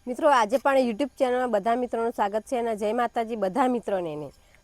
મિત્રો આજે પણ યુટ્યુબ ચેનલમાં બધા મિત્રોનું સ્વાગત છે અને જય માતાજી બધા મિત્રોને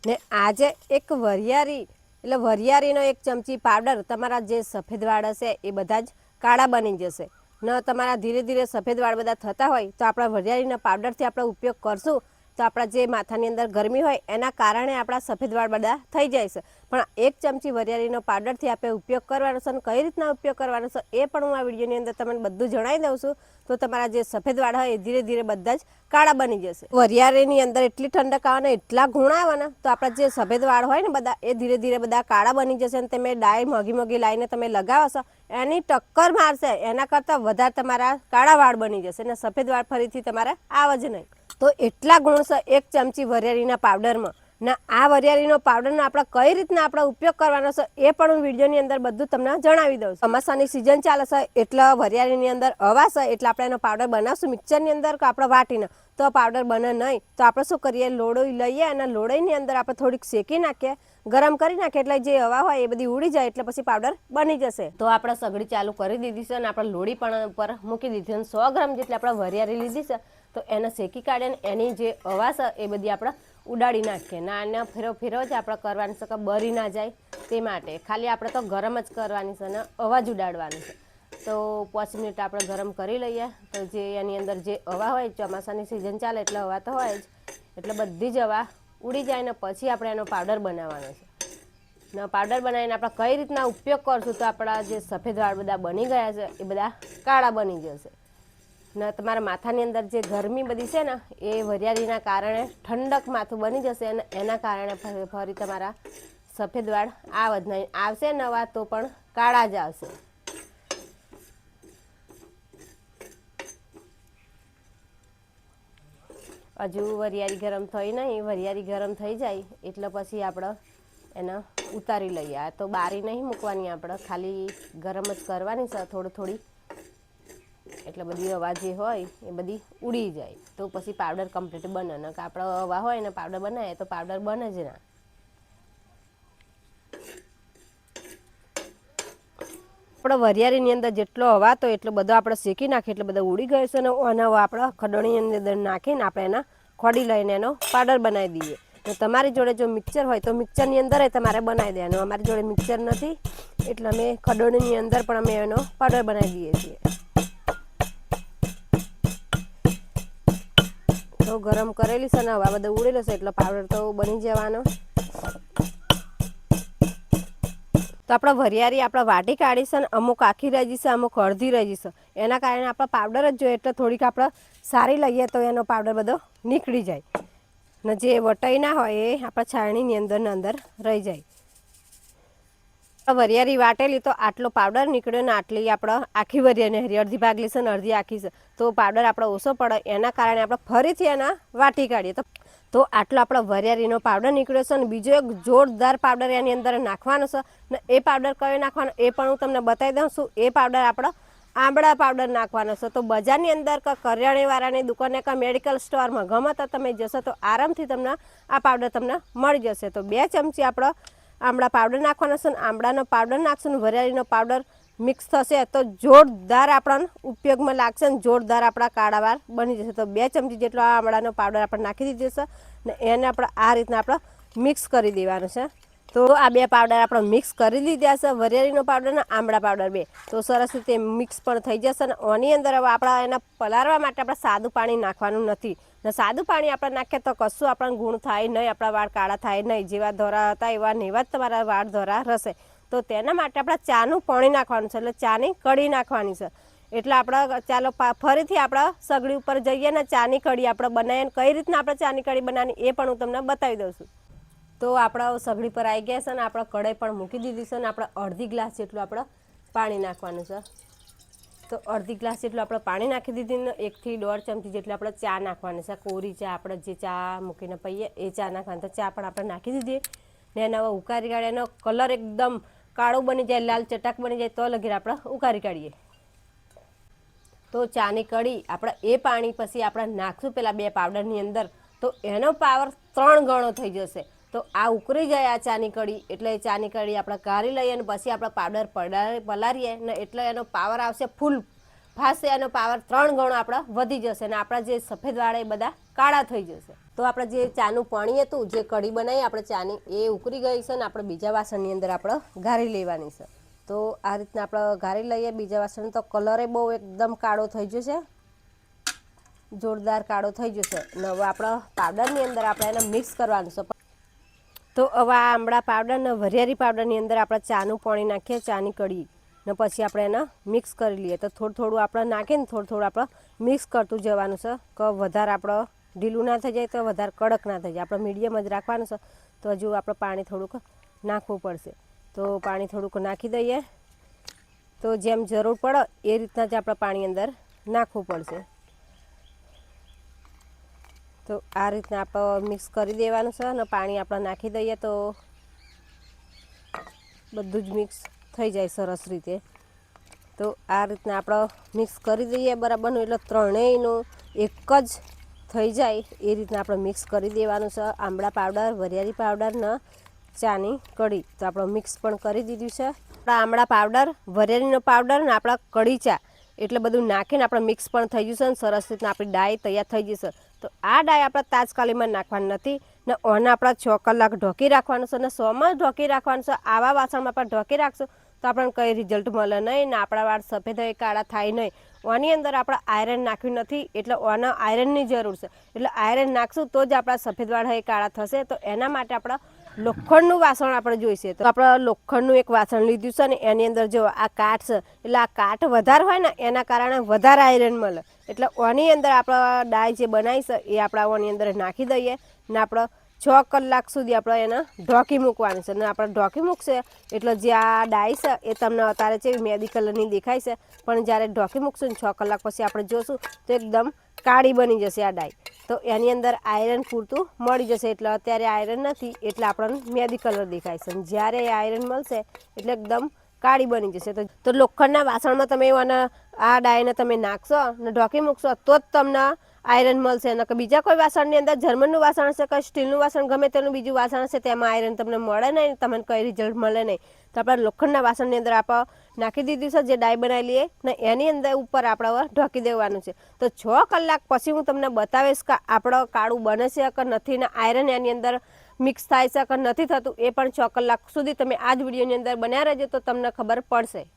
ને આજે એક વરિયાળી એટલે વરિયાળીનો એક ચમચી પાવડર તમારા જે સફેદ વાળ હશે એ બધા જ કાળા બની જશે ન તમારા ધીરે ધીરે સફેદ વાળ બધા થતા હોય તો આપણા વરિયાળીના પાવડરથી આપણે ઉપયોગ કરશું તો આપણા જે માથાની અંદર ગરમી હોય એના કારણે આપણા સફેદ વાળ બધા થઈ જાય છે પણ એક ચમચી વરિયાળીનો પાવડરથી આપણે ઉપયોગ કરવાનો છે અને કઈ રીતના ઉપયોગ કરવાનો છે એ પણ હું આ વિડીયોની અંદર તમને બધું જણાવી દઉં છું તો તમારા જે સફેદ વાળ હોય એ ધીરે ધીરે બધા જ કાળા બની જશે વરિયાળીની અંદર એટલી ઠંડક આવે ને એટલા ગુણ આવે ને તો આપણા જે સફેદ વાળ હોય ને બધા એ ધીરે ધીરે બધા કાળા બની જશે અને તમે ડાય મોઘી લાવીને તમે લગાવશો એની ટક્કર મારશે એના કરતાં વધારે તમારા કાળા વાળ બની જશે અને સફેદ વાળ ફરીથી તમારે આવે જ નહીં તો એટલા ગુણ છે એક ચમચી વરિયાળીના પાવડરમાં ના આ વરિયાળીનો પાવડરનો આપણે કઈ રીતના આપણે ઉપયોગ કરવાનો છે એ પણ હું વિડીયોની અંદર બધું તમને જણાવી દઉં છું ચોમાસાની સિઝન ચાલે છે એટલે વરિયાળીની અંદર હવા છે એટલે આપણે એનો પાવડર બનાવશું મિક્સરની અંદર કે આપણે વાટીને તો પાવડર બને નહીં તો આપણે શું કરીએ લોડોઈ લઈએ અને લોડોઈની અંદર આપણે થોડીક શેકી નાખીએ ગરમ કરી નાખીએ એટલે જે હવા હોય એ બધી ઉડી જાય એટલે પછી પાવડર બની જશે તો આપણે સગડી ચાલુ કરી દીધી છે અને આપણે લોડી પણ ઉપર મૂકી દીધી અને 100 ગ્રામ જેટલી આપણે વરિયાળી લીધી છે તો એને શેકી કાઢીને એની જે હવા છે એ બધી આપણે ઉડાડી નાખીએ નાના ફેરો જ આપણે કરવાની છે કે બરી ના જાય તે માટે ખાલી આપણે તો ગરમ જ કરવાની છે અને અવાજ ઉડાડવાની છે તો 5 મિનિટ આપણે ગરમ કરી લઈએ તો જે એની અંદર જે હવા હોય ચોમાસાની સિઝન ચાલે એટલે હવા તો હોય જ એટલે બધી જ હવા ઉડી જાય ને પછી આપણે એનો પાવડર બનાવવાનો છે ને પાવડર બનાવીને આપણે કઈ રીતના ઉપયોગ કરશું તો આપણા જે સફેદ વાળ બધા બની ગયા છે એ બધા કાળા બની જશે ને તમારા માથાની અંદર જે ગરમી બધી છે ને એ વરિયાળીના કારણે ઠંડક માથું બની જશે અને એના કારણે ફરી તમારા સફેદ વાળ આવે જ નહીં આવશે નવા તો પણ કાળા જ આવશે હજુ વરિયાળી ગરમ થઈ નહીં વરિયાળી ગરમ થઈ જાય એટલે પછી આપણે એને ઉતારી લઈએ આ તો બારી નહીં મૂકવાની આપણે ખાલી ગરમ જ કરવાની છે થોડી એટલે બધી હવા જે હોય એ બધી ઉડી જાય તો પછી પાવડર કમ્પ્લીટ બને ને કે આપણે હવા હોય ને પાવડર બનાવીએ તો પાવડર બને જ ના આપણે વરિયાળીની અંદર જેટલો હવા તો એટલો બધો આપણે શેકી નાખીએ એટલે બધો ઉડી ગયો છે અને આપણે ખડણીની અંદર નાખીને આપણે એના ખોડી લઈને એનો પાવડર બનાવી દઈએ તો તમારી જોડે જો મિક્સર હોય તો મિક્સરની અંદર તમારે બનાવી દેવાનું અમારી જોડે મિક્સર નથી એટલે અમે ખડણીની અંદર પણ અમે એનો પાવડર બનાવી દઈએ છીએ તો ગરમ કરેલી છે ને હવા બધું ઉડેલો છે એટલે પાવડર તો બની જવાનો તો આપણે વરિયાળી આપણે વાટી કાઢી છે ને અમુક આખી રહી જશે અમુક અડધી રહી જશે એના કારણે આપણે પાવડર જ જોઈએ એટલે થોડીક આપણે સારી લઈએ તો એનો પાવડર બધો નીકળી જાય ને જે વટાઈ ના હોય એ આપણા છાણીની અંદર રહી જાય વરિયાળી વાટેલી તો આટલો પાવડર નીકળ્યો ને આટલી આપણે આખી વરિયાળી અડધી ભાગલી છે ને અડધી આખી છે તો પાવડર આપણે ઓછો પડે એના કારણે આપણે ફરીથી એના વાટી કાઢીએ તો આટલો આપણો વરિયાળીનો પાવડર નીકળ્યો છે અને બીજો એક જોરદાર પાવડર એની અંદર નાખવાનો છે ને એ પાવડર કયો નાખવાનો એ પણ હું તમને બતાવી દઉં છું એ પાવડર આપણો આંબળા પાવડર નાખવાનો છે તો બજારની અંદર કે કરિયાણાવાળાની દુકાને કે મેડિકલ સ્ટોરમાં ગમે તો તમે જશો તો આરામથી તમને આ પાવડર તમને મળી જશે તો 2 ચમચી આપણો આંબળા પાવડર નાખવાનો છે ને આંબળાનો પાવડર નાખશું ને વરિયાળીનો પાવડર મિક્સ થશે તો જોરદાર આપણને ઉપયોગમાં લાગશે ને જોરદાર આપણા કાળા વાળ બની જશે તો 2 ચમચી જેટલો આંબળાનો પાવડર આપણે નાખી દીધો છે ને એને આપણે આ રીતના આપણે મિક્સ કરી દેવાનું છે તો આ 2 પાવડર આપણે મિક્સ કરી દીધા છે વરિયાળીનો પાવડર ને આંબળા પાવડર 2 તો સરસ રીતે મિક્સ પણ થઈ જશે ને આની અંદર હવે આપણે એને પલાળવા માટે આપણે સાદું પાણી નાખવાનું નથી ને સાદું પાણી આપણે નાખીએ તો કશું આપણને ગુણ થાય નહીં આપણા વાળ કાળા થાય નહીં જેવા ધોરા હતા એવા જ તમારા વાળ ધોરા રહેશે તો તેના માટે આપણે ચાનું પાણી નાખવાનું છે એટલે ચાની કઢી નાખવાની છે એટલે આપણે ચાલો ફરીથી આપણે સગડી ઉપર જઈએ ને ચાની કઢી આપણે બનાવીએ કઈ રીતના આપણે ચાની કઢી બનાવવાની એ પણ હું તમને બતાવી દઉં છું તો આપણે સગડી પર આવી ગયા છે ને આપણે કઢાઈ પણ મૂકી દીધી છે ને આપણે અડધી ગ્લાસ જેટલું આપણે પાણી નાખવાનું છે તો અડધી ગ્લાસ જેટલું આપણે પાણી નાખી દીધી ને 1 થી 1.5 ચમચી જેટલી આપણે ચા નાખવાની છે કોરી ચા આપણે જે ચા મૂકીને પીએ એ ચા નાખવાની તો ચા પણ આપણે નાખી દીધી ને એને હવે ઉકાળી કાઢીએ એનો કલર એકદમ કાળો બની જાય લાલ ચટાક બની જાય તો લગીને આપણે ઉકાળી કાઢીએ તો ચાની કઢી આપણે એ પાણી પછી આપણે નાખશું પેલા 2 પાવડરની અંદર તો એનો પાવર 3 ગણો થઈ જશે તો આ ઉકળી જાય આ ચાની કઢી એટલે ચાની કઢી આપણે કાઢી લઈએ અને પછી આપણે પાવડર પલાળીએ ને એટલે એનો પાવર આવશે ફૂલ ફાશે એનો પાવર 3 ગણો આપણો વધી જશે અને આપણા જે સફેદ વાળ એ બધા કાળા થઈ જશે। તો આપણે જે ચાનું પાણી હતું જે કઢી બનાવી આપણે ચાની એ ઉકળી ગઈ છે ને આપણે બીજા વાસણની અંદર આપણે ગાળી લેવાની છે। તો આ રીતના આપણે ગાળી લઈએ બીજા વાસણ તો કલર એ બહુ એકદમ કાળો થઈ જશે, જોરદાર કાળો થઈ જશે ને હવે આપણે પાવડરની અંદર આપણે એને મિક્સ કરવાનું છે। તો હવે આ આમળા પાવડર ને વરિયાળી પાવડરની અંદર આપણે ચાનું પાણી નાખીએ ચાની કઢી ને પછી આપણે એને મિક્સ કરી લઈએ। તો થોડું થોડું આપણે નાખીને થોડું આપણે મિક્સ કરતું જવાનું છે કે વધારે આપણે ઢીલું ના થઈ જાય તો વધારે કડક ના થઈ જાય, આપણે મીડિયમ જ રાખવાનું છે। તો હજુ આપણે પાણી થોડુંક નાખવું પડશે, તો પાણી થોડુંક નાખી દઈએ। તો જેમ જરૂર પડે એ રીતના જ આપણે પાણી અંદર નાખવું પડશે। તો આ રીતના આપણે મિક્સ કરી દેવાનું છે અને પાણી આપણે નાખી દઈએ તો બધું જ મિક્સ થઈ જાય સરસ રીતે। તો આ રીતના આપણે મિક્સ કરી દઈએ બરાબરનું, એટલે ત્રણેયનું એક જ થઈ જાય એ રીતના આપણે મિક્સ કરી દેવાનું છે। આમળા પાવડર, વરિયાળી પાવડર ને ચાની કઢી તો આપણે મિક્સ પણ કરી દીધું છે। આપણા આમળા પાવડર, વરિયાળીનો પાવડર ને આપણા કઢી ચા એટલે બધું નાખીને આપણે મિક્સ પણ થઈ જશે ને સરસ રીતના આપણી ડાય તૈયાર થઈ જશે। તો આ ડાય આપણે તાજકાલીમાં નાખવાની નથી ને ઓને આપણે 6 કલાક ઢોકી રાખવાનું છે ને 100માં ઢોકી રાખવાનું છે। આવા વાસણમાં આપણે ઢોકી રાખશું તો આપણને કંઈ રિઝલ્ટ મળે નહીં ને આપણા વાળ સફેદ હોય કાળા થાય નહીં। ઓની અંદર આપણે આયરન નાખ્યું નથી એટલે ઓને આયરનની જરૂર છે, એટલે આયરન નાખશું તો જ આપણા સફેદ વાળ હોય કાળા થશે। તો એના માટે આપણે લોખંડનું વાસણ આપણે જોઈશે। તો આપણે લોખંડનું એક વાસણ લીધું છે ને એની અંદર જો આ કાટ છે એટલે આ કાટ વધારે હોય ને એના કારણે વધારે આયરન મળે, એટલે ઓની અંદર આપણે ડાય જે બનાવી છે એ આપણે ઓની અંદર નાખી દઈએ ને આપણે 6 કલાક સુધી આપણે એને ઢોકી મૂકવાનું છે। ને આપણે ઢોકી મૂકશે એટલે જે આ ડાય છે એ તમને અત્યારે છે મહેંદી કલરની દેખાય છે પણ જ્યારે ઢોકી મૂકશું ને 6 કલાક પછી આપણે જોશું તો એકદમ કાળી બની જશે આ ડાય। તો એની અંદર આયરન પૂરતું મળી જશે, એટલે અત્યારે આયરન નથી એટલે આપણને મહેંદી કલર દેખાય છે, જ્યારે આયરન મળશે એટલે એકદમ કાળી બની જશે। તો લોખંડના વાસણમાં તમે આ ડાયને તમે નાખશો ને ઢોકી મૂકશો તો જ તમને આયરન મળશે, ને બીજા કોઈ વાસણની અંદર જર્મનનું વાસણ હશે કે સ્ટીલનું વાસણ ગમે તેનું બીજું વાસણ હશે તેમાં આયરન તમને મળે નહીં, તમને કંઈ રિઝલ્ટ મળે નહીં। તો આપણે લોખંડના વાસણની અંદર આપણે નાખી દીધું છે જે ડાય બનાવેલી ને એની અંદર ઉપર આપણે ઢોકી દેવાનું છે। તો 6 કલાક પછી હું તમને બતાવીશ કે આપણો કાળું બને છે કે નથી ને આયરન એની અંદર મિક્સ થાય છે કે નથી થતું એ પણ 6 કલાક સુધી તમે આ જ વિડીયોની અંદર બન્યા રહેજો તો તમને ખબર પડશે।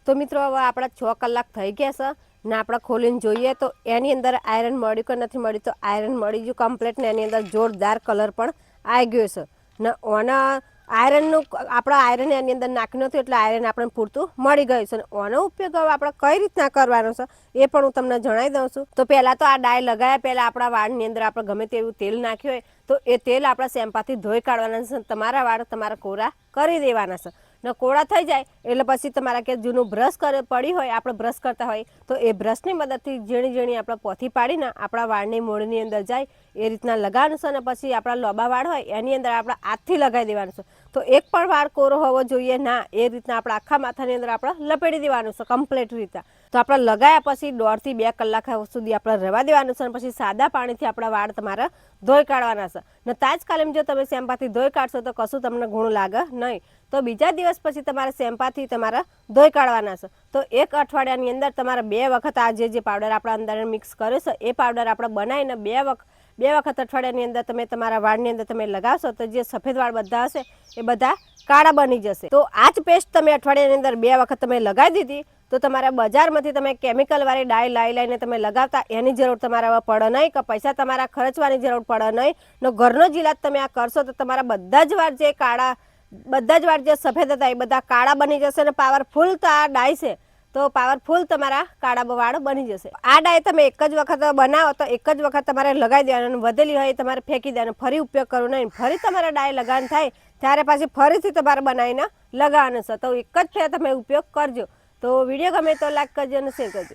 તો મિત્રો હવે આપણા 6 કલાક થઈ ગયા છે ને આપણે ખોલીને જોઈએ તો એની અંદર આયરન મળ્યું કે નથી મળ્યું, તો આયરન મળી ગયું કમ્પ્લીટ ને એની અંદર જોરદાર કલર પણ આવી ગયો છે ને ઓના આયરનનું આપણે આયરન એની અંદર નાખ્યું નથી એટલે આયરન આપણને પૂરતું મળી ગયું છે। ઓનો ઉપયોગ હવે આપણે કઈ રીતના કરવાનો છે એ પણ હું તમને જણાવી દઉં છું। તો પહેલાં તો આ ડાય લગાવ્યા પહેલાં આપણા વાળની અંદર આપણે ગમે તેવું તેલ નાખ્યું હોય તો એ તેલ આપણે શેમ્પાથી ધોઈ કાઢવાના છે, તમારા વાળ તમારા કોરા કરી દેવાના છે ને કોળા થઈ જાય એટલે પછી તમારા કે જૂનું બ્રશ પડી હોય આપણે બ્રશ કરતા હોય તો એ બ્રશની મદદથી ઝીણી ઝીણી આપણે પોથી પાડીને આપણા વાળની મૂળની અંદર જાય એ રીતના લગાવવાનું છે। અને પછી આપણા લોબા વાળ હોય એની અંદર આપણે હાથથી લગાવી દેવાનું છે। તો એક પણ વાળ કોરો હોવો જોઈએ ના, એ રીતના આપણે આખા માથાની અંદર આપણે લપેટી દેવાનું છે કમ્પ્લીટ રીતના। તો આપણે લગાવ્યા પછી 1.5 થી 2 કલાક સુધી આપણે રહેવા દેવાનું છે અને પછી સાદા પાણીથી આપણા વાળ તમારે ધોઈ કાઢવાના છે ને તાજકાલીન જો તમે શેમ્પાથી ધોઈ કાઢશો તો કશું તમને ગુણ લાગે નહીં, તો બીજા દિવસ પછી તમારે શેમ્પાથી તમારે ધોઈ કાઢવાના છે। તો 1 અઠવાડિયાની અંદર તમારે 2 વખત આ જે પાવડર આપણે અંદર મિક્સ કર્યો છે એ પાવડર આપણે બનાવીને 2 વખત અઠવાડિયાની અંદર તમે તમારા વાળની અંદર તમે લગાવશો તો જે સફેદ વાળ બધા હશે એ બધા કાળા બની જશે। તો આ જ પેસ્ટ તમે અઠવાડિયાની અંદર 2 વખત તમે લગાવી દીધી તો તમારા બજારમાંથી તમે કેમિકલવાળી ડાય લાવીને તમે લગાવતા એની જરૂર તમારે હવે પડે નહીં કે પૈસા તમારા ખર્ચવાની જરૂર પડે નહીં ને ઘરનો જ ઇલાજ તમે આ કરશો તો તમારા બધા જ વાળ જે કાળા બધા જ વાળ જે સફેદ હતા એ બધા કાળા બની જશે ને પાવરફુલ તો આ ડાય છે તો પાવરફુલ તમારા કાળા વાળ બની જશે। આ ડાય તમે એક જ વખત બનાવો તો એક જ વખત તમારે લગાવી દેવાનું, વધેલી હોય તમારે ફેંકી દેવાનું, ફરી ઉપયોગ કરવો નહીં। ફરી તમારે ડાય લગાવવાનું થાય ત્યારે પાછી ફરીથી તમારે બનાવીને લગાવવાનું છે, તો એક જ ફેર તમે ઉપયોગ કરજો। તો વિડીયો ગમે તો લાઈક કરજો અને શેર કરજો।